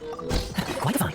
Quite fine.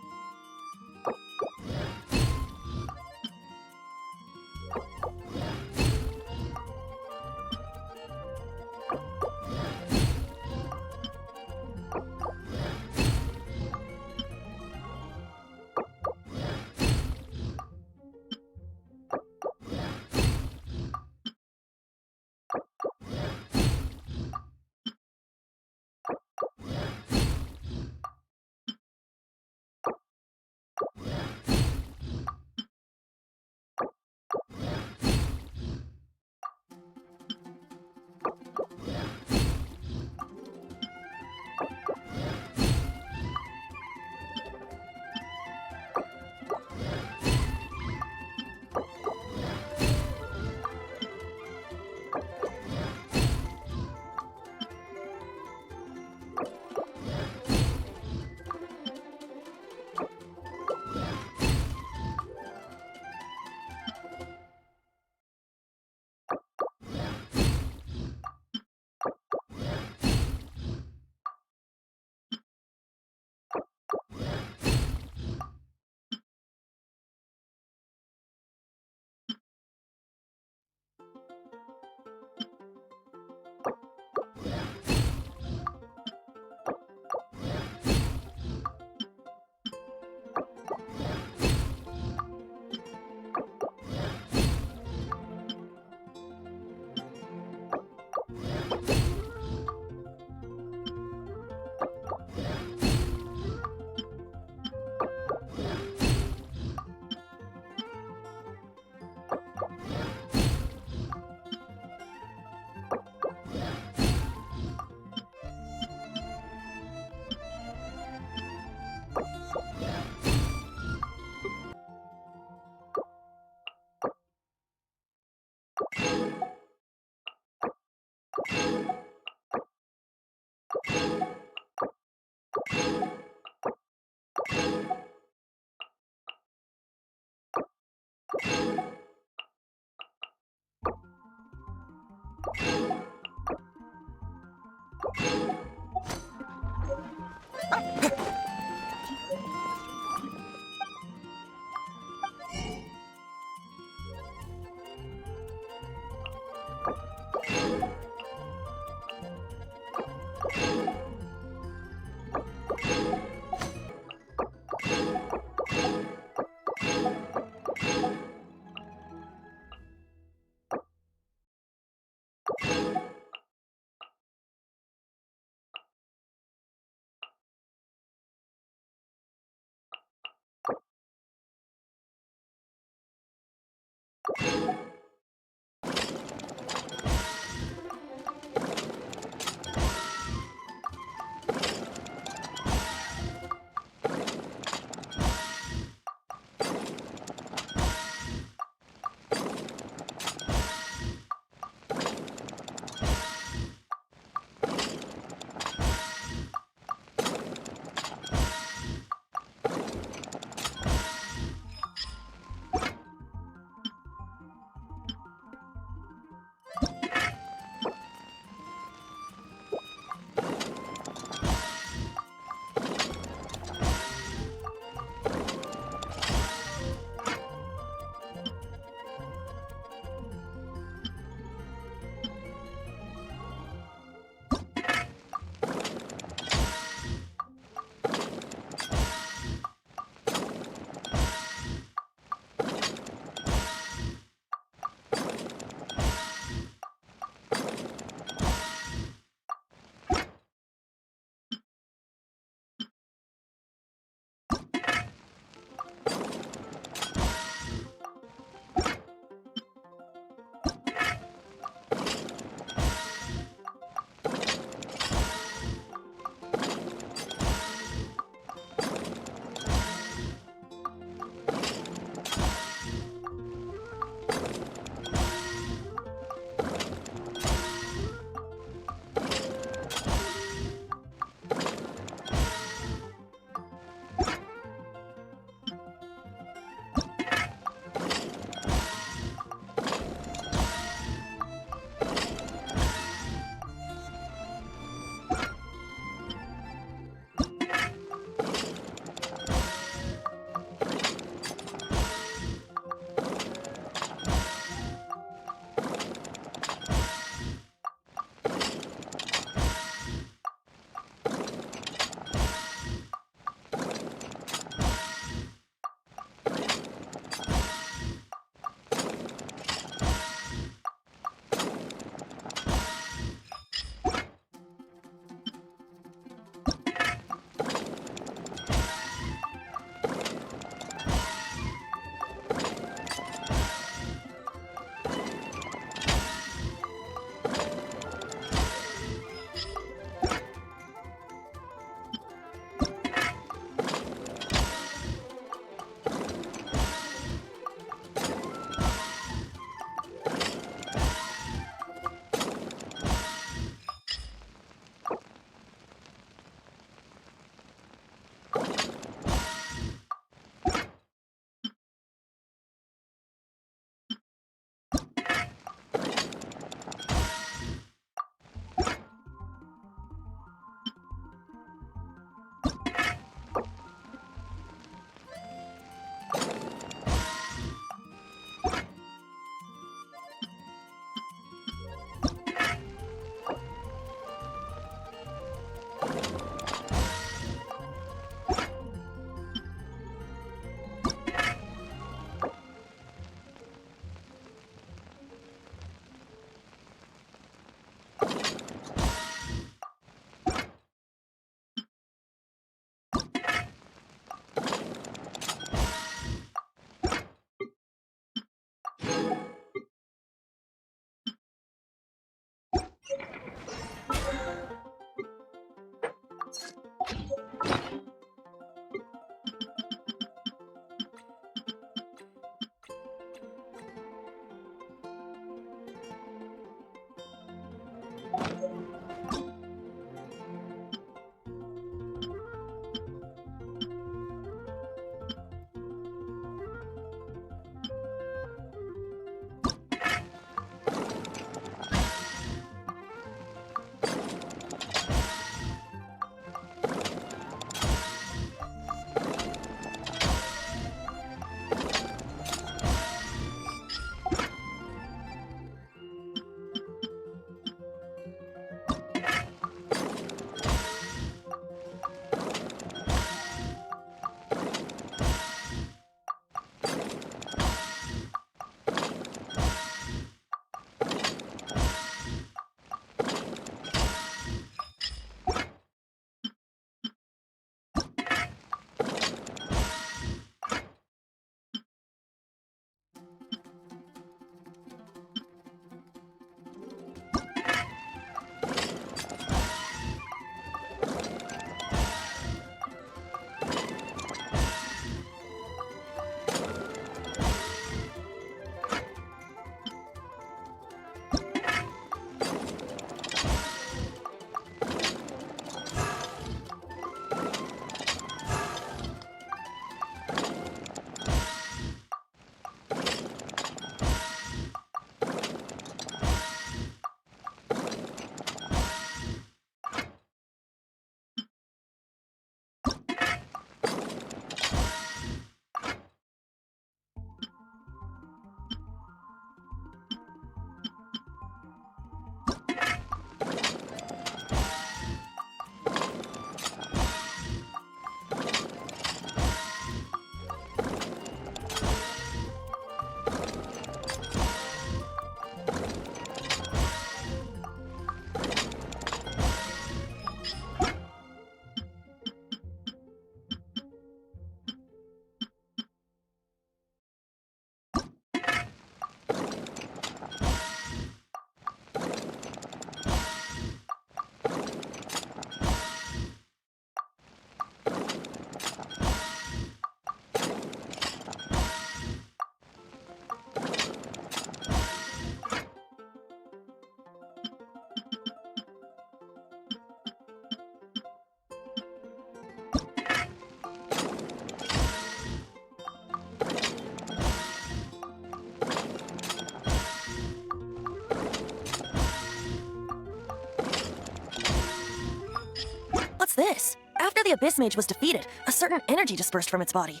What's this? After the Abyss Mage was defeated, a certain energy dispersed from its body.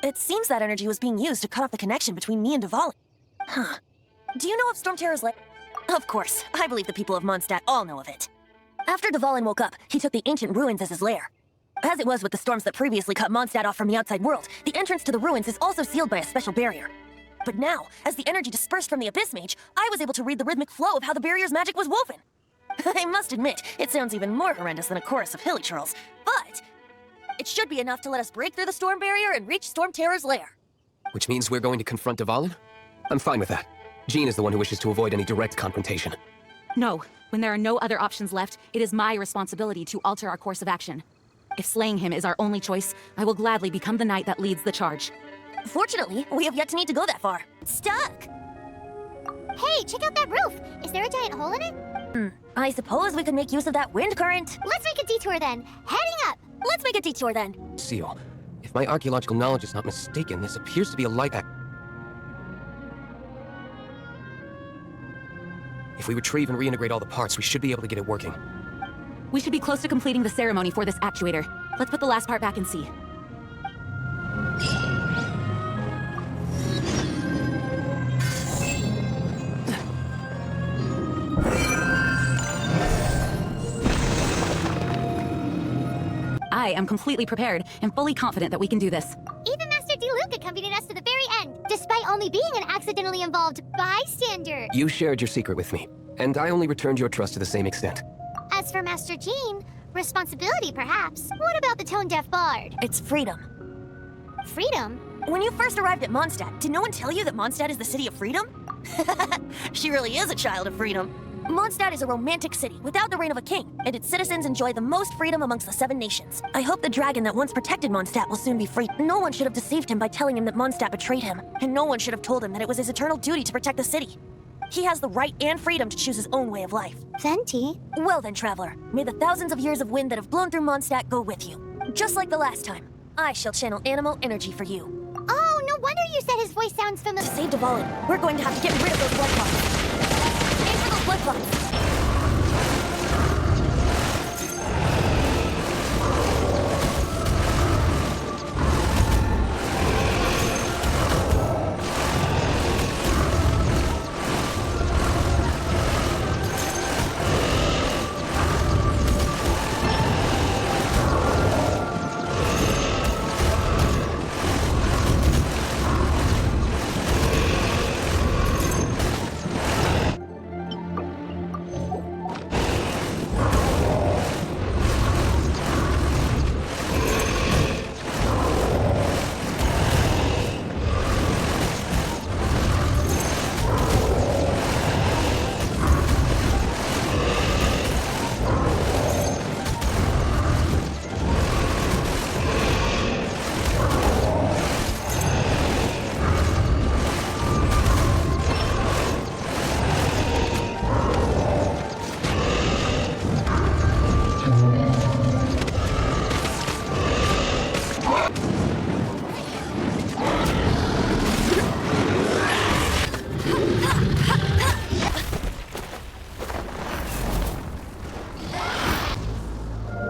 It seems that energy was being used to cut off the connection between me and Dvalin. Huh. Do you know of Storm Terror's lair? Of course. I believe the people of Mondstadt all know of it. After Dvalin woke up, he took the ancient ruins as his lair. As it was with the storms that previously cut Mondstadt off from the outside world, the entrance to the ruins is also sealed by a special barrier. But now, as the energy dispersed from the Abyss Mage, I was able to read the rhythmic flow of how the barrier's magic was woven. I must admit, it sounds even more horrendous than a chorus of hilly churls, but it should be enough to let us break through the storm barrier and reach Storm Terror's lair. Which means we're going to confront Dvalin? I'm fine with that. Jean is the one who wishes to avoid any direct confrontation. No. When there are no other options left, it is my responsibility to alter our course of action. If slaying him is our only choice, I will gladly become the knight that leads the charge. Fortunately, we have yet to need to go that far. Stuck! Hey, check out that roof! Is there a giant hole in it? I suppose we could make use of that wind current. Let's make a detour then. Heading up! Let's make a detour then. Seal, if my archaeological knowledge is not mistaken, this appears to be a light If we retrieve and reintegrate all the parts, we should be able to get it working. We should be close to completing the ceremony for this actuator. Let's put the last part back and see. I am completely prepared and fully confident that we can do this. Even Master Diluc accompanied us to the very end, despite only being an accidentally involved bystander. You shared your secret with me, and I only returned your trust to the same extent. As for Master Jean, responsibility perhaps. What about the tone-deaf bard? It's freedom. Freedom? When you first arrived at Mondstadt, did no one tell you that Mondstadt is the city of freedom? She really is a child of freedom. Mondstadt is a romantic city without the reign of a king, and its citizens enjoy the most freedom amongst the 7 nations. I hope the dragon that once protected Mondstadt will soon be free. No one should have deceived him by telling him that Mondstadt betrayed him, and no one should have told him that it was his eternal duty to protect the city. He has the right and freedom to choose his own way of life. Venti? Well then, traveler, may the thousands of years of wind that have blown through Mondstadt go with you. Just like the last time, I shall channel animal energy for you. Oh, no wonder you said his voice sounds To familiar. save Dvalin, we're going to have to get rid of those blood clots. Aim for those blood clots.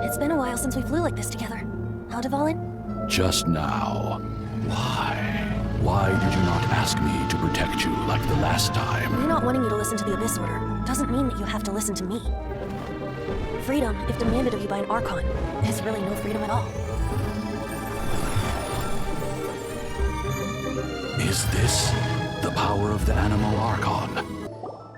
It's been a while since we flew like this together. How, Dvalin? Just now. Why? Why did you not ask me to protect you like the last time? Me not wanting you to listen to the Abyss Order doesn't mean that you have to listen to me. Freedom, if demanded of you by an Archon, is really no freedom at all. Is this the power of the Animal Archon?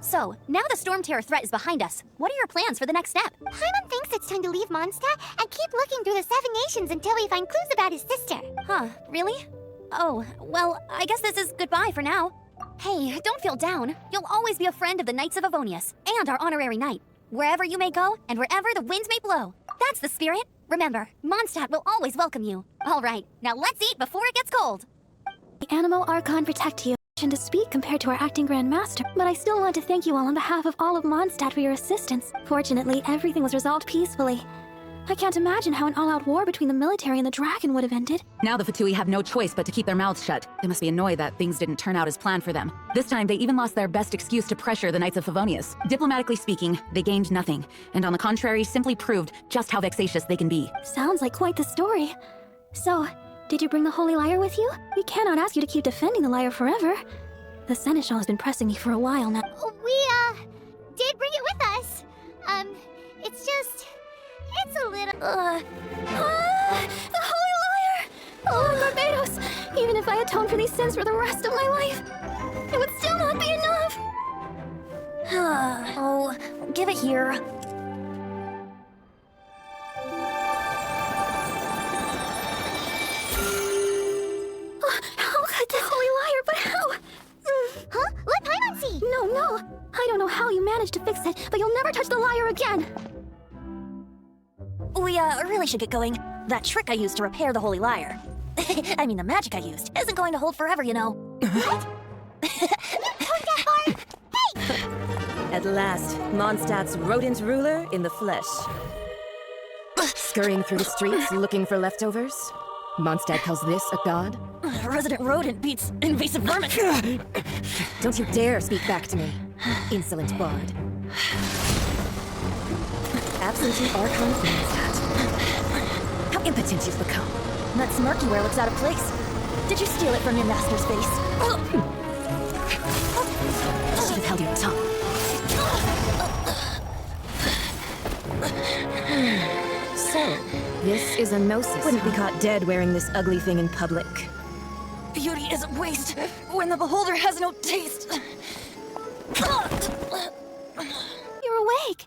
So, now the Storm Terror threat is behind us. What are your plans for the next step? Paimon thinks it's time to leave Mondstadt and keep looking through the 7 nations until we find clues about his sister. Huh, really? Oh, well, I guess this is goodbye for now. Hey, don't feel down. You'll always be a friend of the Knights of Avonius, and our honorary knight. Wherever you may go, and wherever the winds may blow. That's the spirit. Remember, Mondstadt will always welcome you. All right, now let's eat before it gets cold. The Animal Archon protect you. To speak compared to our acting Grand Master, but I still want to thank you all on behalf of all of Mondstadt for your assistance. Fortunately, everything was resolved peacefully. I can't imagine how an all-out war between the military and the dragon would have ended. Now the Fatui have no choice but to keep their mouths shut. They must be annoyed that things didn't turn out as planned for them. This time, they even lost their best excuse to pressure the Knights of Favonius. Diplomatically speaking, they gained nothing, and on the contrary, simply proved just how vexatious they can be. Sounds like quite the story. So, did you bring the Holy Lyre with you? We cannot ask you to keep defending the lyre forever. The Seneschal has been pressing me for a while now. We, did bring it with us. It's a little, The Holy Lyre! Oh, Barbados! Even if I atone for these sins for the rest of my life, it would still not be enough! Oh, give it here. How could the Holy Lyre, but how? Huh? Let Paimon see! No. I don't know how you managed to fix it, but you'll never touch the lyre again! We, really should get going. That trick I used to repair the Holy Lyre. I mean, the magic I used isn't going to hold forever, you know. What? At last, Mondstadt's rodent ruler in the flesh. Scurrying through the streets looking for leftovers? Mondstadt calls this a god? Resident rodent beats invasive vermin. Don't you dare speak back to me, insolent bard. Absentee Archon of Mondstadt. How impotent you've become. That smirky wear looks out of place. Did you steal it from your master's face? Should have held your tongue. So, this is a gnosis. Wouldn't be caught dead wearing this ugly thing in public. Beauty isn't waste when the beholder has no taste. You're awake.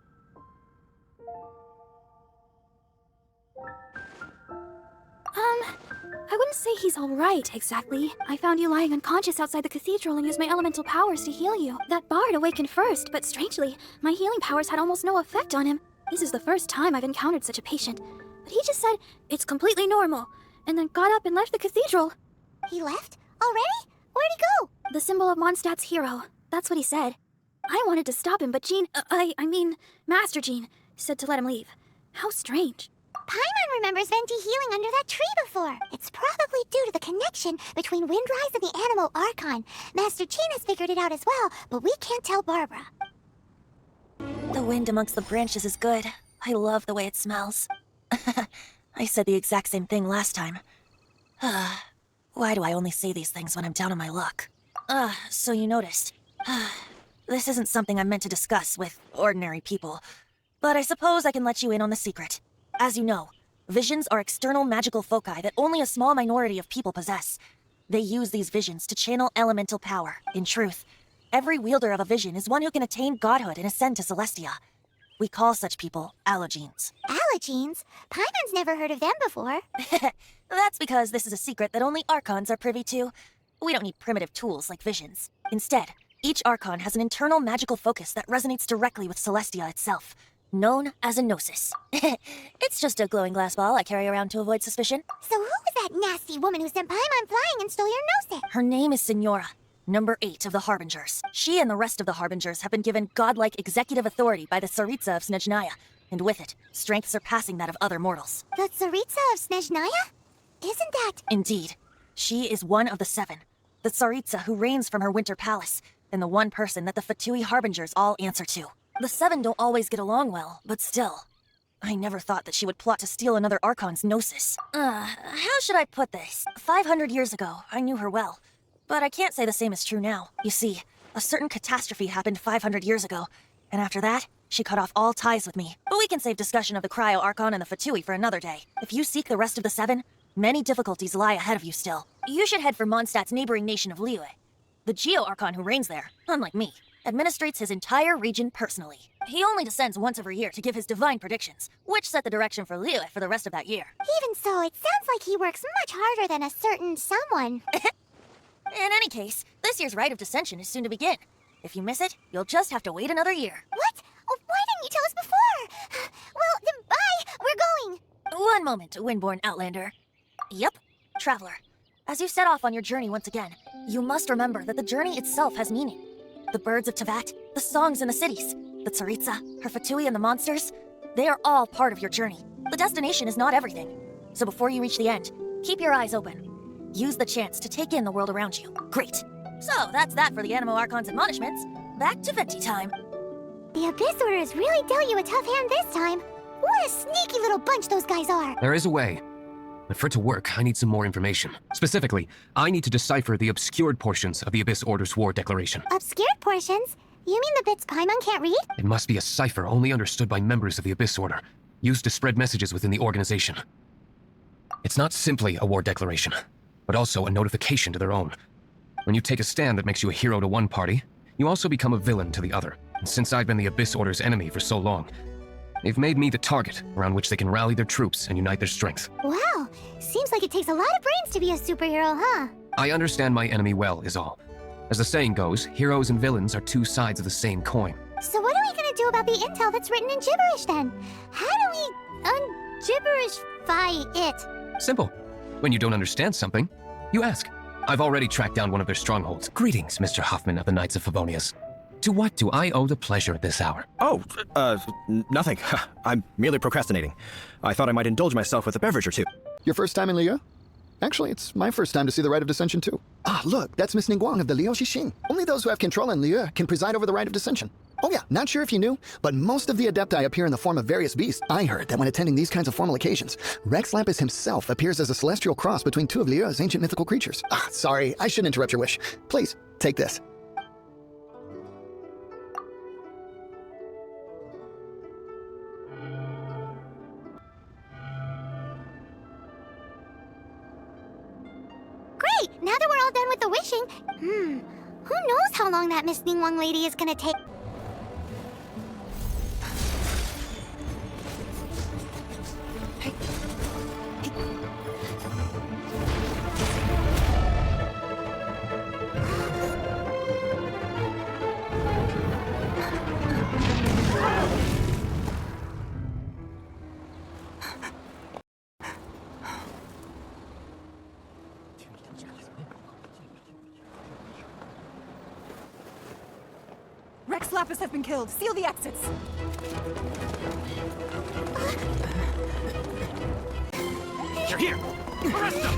I wouldn't say he's alright, exactly. I found you lying unconscious outside the cathedral and used my elemental powers to heal you. That bard awakened first, but strangely, my healing powers had almost no effect on him. This is the first time I've encountered such a patient. But he just said, it's completely normal, and then got up and left the cathedral. He left? Already? Where'd he go? The symbol of Mondstadt's hero. That's what he said. I wanted to stop him, but Jean, Master Jean, said to let him leave. How strange. Paimon remembers Venti healing under that tree before. It's probably due to the connection between Windrise and the Animo Archon. Master Jean has figured it out as well, but we can't tell Barbara. The wind amongst the branches is good. I love the way it smells. I said the exact same thing last time. Why do I only say these things when I'm down on my luck? So you noticed. This isn't something I'm meant to discuss with ordinary people, but I suppose I can let you in on the secret. As you know, visions are external magical foci that only a small minority of people possess. They use these visions to channel elemental power. In truth, every wielder of a vision is one who can attain godhood and ascend to Celestia. We call such people allogenes. Allogenes? Paimon's never heard of them before. That's because this is a secret that only Archons are privy to. We don't need primitive tools like visions. Instead, each Archon has an internal magical focus that resonates directly with Celestia itself, known as a gnosis. It's just a glowing glass ball I carry around to avoid suspicion. So who was that nasty woman who sent Paimon flying and stole your gnosis? Her name is Signora, number 8 of the Harbingers. She and the rest of the Harbingers have been given godlike executive authority by the Tsaritsa of Snezhnaya, and with it, strength surpassing that of other mortals. The Tsaritsa of Snezhnaya? Isn't that... Indeed. She is one of the 7, the Tsaritsa who reigns from her winter palace, and the one person that the Fatui Harbingers all answer to. The 7 don't always get along well, but still. I never thought that she would plot to steal another Archon's gnosis. How should I put this? 500 years ago, I knew her well. But I can't say the same is true now. You see, a certain catastrophe happened 500 years ago, and after that, she cut off all ties with me. But we can save discussion of the Cryo Archon and the Fatui for another day. If you seek the rest of the 7, many difficulties lie ahead of you still. You should head for Mondstadt's neighboring nation of Liyue. The Geo Archon who reigns there, unlike me, administrates his entire region personally. He only descends once every year to give his divine predictions, which set the direction for Liyue for the rest of that year. Even so, it sounds like he works much harder than a certain someone. In any case, this year's Rite of Descension is soon to begin. If you miss it, you'll just have to wait another year. What? Oh, why didn't you tell us before? Well, then bye! We're going! One moment, Windborn Outlander. Yep, Traveler. As you set off on your journey once again, you must remember that the journey itself has meaning. The birds of Tevat, the songs in the cities, the Tsaritsa, her Fatui and the monsters, they are all part of your journey. The destination is not everything. So before you reach the end, keep your eyes open. Use the chance to take in the world around you. Great. So that's that for the Animo Archon's admonishments. Back to Venti time. The Abyss Order has really dealt you a tough hand this time. What a sneaky little bunch those guys are. There is a way. But for it to work, I need some more information. Specifically, I need to decipher the obscured portions of the Abyss Order's war declaration. Obscured portions? You mean the bits Paimon can't read? It must be a cipher only understood by members of the Abyss Order, used to spread messages within the organization. It's not simply a war declaration, but also a notification to their own. When you take a stand that makes you a hero to one party, you also become a villain to the other. And since I've been the Abyss Order's enemy for so long, they've made me the target around which they can rally their troops and unite their strength. Wow, seems like it takes a lot of brains to be a superhero, huh? I understand my enemy well, is all. As the saying goes, heroes and villains are two sides of the same coin. So what are we gonna do about the intel that's written in gibberish then? How do we un-gibberishify it? Simple. When you don't understand something, you ask. I've already tracked down one of their strongholds. Greetings, Mr. Hoffman of the Knights of Favonius. To what do I owe the pleasure at this hour? Oh, nothing. I'm merely procrastinating. I thought I might indulge myself with a beverage or two. Your first time in Liyue? Actually, it's my first time to see the Rite of Descension, too. Ah, look, that's Miss Ningguang of the Liu Xixing. Only those who have control in Liyue can preside over the Rite of Descension. Oh yeah, not sure if you knew, but most of the Adepti appear in the form of various beasts. I heard that when attending these kinds of formal occasions, Rex Lapis himself appears as a celestial cross between two of Liyue's ancient mythical creatures. Ah, sorry, I shouldn't interrupt your wish. Please, take this. Great! Now that we're all done with the wishing, who knows how long that Miss Ningguang lady is gonna take? Rex Lapis has been killed. Seal the exits. They're here! Arrest them!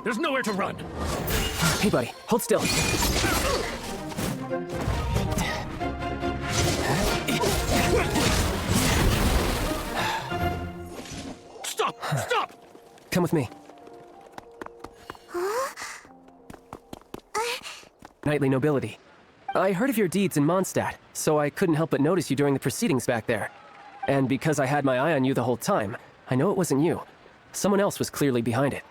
There's nowhere to run! Hey, buddy, hold still. Stop! Stop! Come with me. Knightly nobility. I heard of your deeds in Mondstadt, so I couldn't help but notice you during the proceedings back there. And because I had my eye on you the whole time, I know it wasn't you. Someone else was clearly behind it.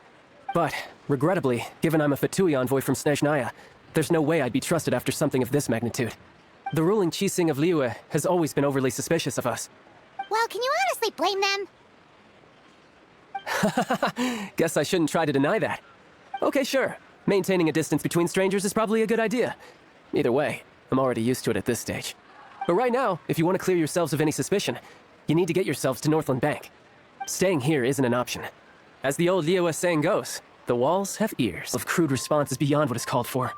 But, regrettably, given I'm a Fatui envoy from Snezhnaya, there's no way I'd be trusted after something of this magnitude. The ruling Qixing of Liyue has always been overly suspicious of us. Well, can you honestly blame them? Guess I shouldn't try to deny that. Okay, sure. Maintaining a distance between strangers is probably a good idea. Either way, I'm already used to it at this stage. But right now, if you want to clear yourselves of any suspicion, you need to get yourselves to Northland Bank. Staying here isn't an option. As the old Liyue saying goes, the walls have ears. Of crude response is beyond what is called for.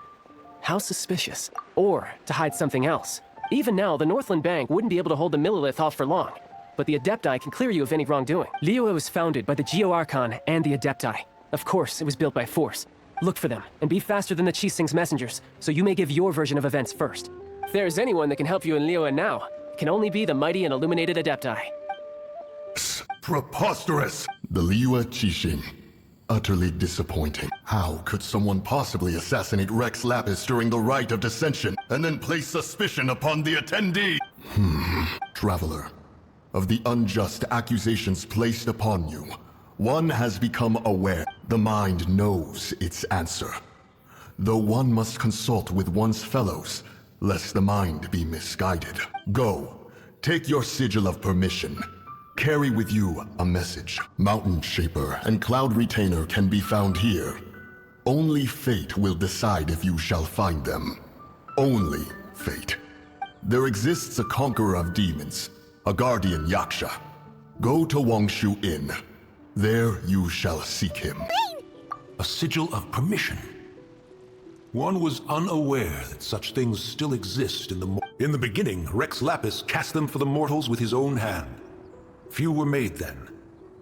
How suspicious. Or to hide something else. Even now, the Northland Bank wouldn't be able to hold the Millilith off for long. But the Adepti can clear you of any wrongdoing. Liyue was founded by the Geo-Archon and the Adepti. Of course, it was built by force. Look for them, and be faster than the Qixing's messengers, so you may give your version of events first. If there's anyone that can help you in Liyue now, it can only be the mighty and illuminated Adepti. Preposterous! The Liyue Qixing. Utterly disappointing. How could someone possibly assassinate Rex Lapis during the rite of dissension, and then place suspicion upon the attendee? Traveler, of the unjust accusations placed upon you, one has become aware. The mind knows its answer. Though one must consult with one's fellows, lest the mind be misguided. Go, take your sigil of permission. Carry with you a message. Mountain Shaper and Cloud Retainer can be found here. Only fate will decide if you shall find them. Only fate. There exists a conqueror of demons, a guardian Yaksha. Go to Wangshu Inn. There you shall seek him. A sigil of permission. One was unaware that such things still exist in the beginning, Rex Lapis cast them for the mortals with his own hand. Few were made then,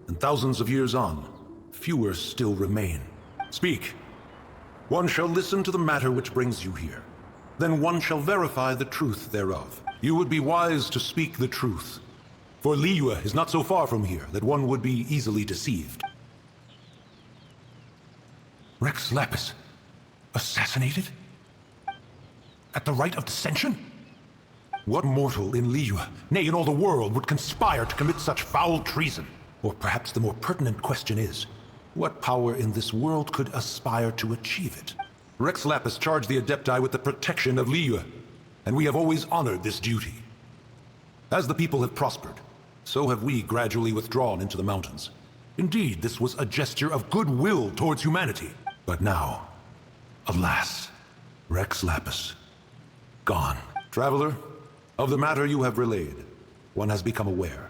and thousands of years on, fewer still remain. Speak. One shall listen to the matter which brings you here. Then one shall verify the truth thereof. You would be wise to speak the truth. For Liyue is not so far from here that one would be easily deceived. Rex Lapis, assassinated? At the rite of dissension? What mortal in Liyue, nay in all the world, would conspire to commit such foul treason? Or perhaps the more pertinent question is, what power in this world could aspire to achieve it? Rex Lapis charged the Adepti with the protection of Liyue, and we have always honored this duty. As the people have prospered, so have we gradually withdrawn into the mountains. Indeed, this was a gesture of goodwill towards humanity. But now, alas, Rex Lapis, gone. Traveler, of the matter you have relayed, one has become aware.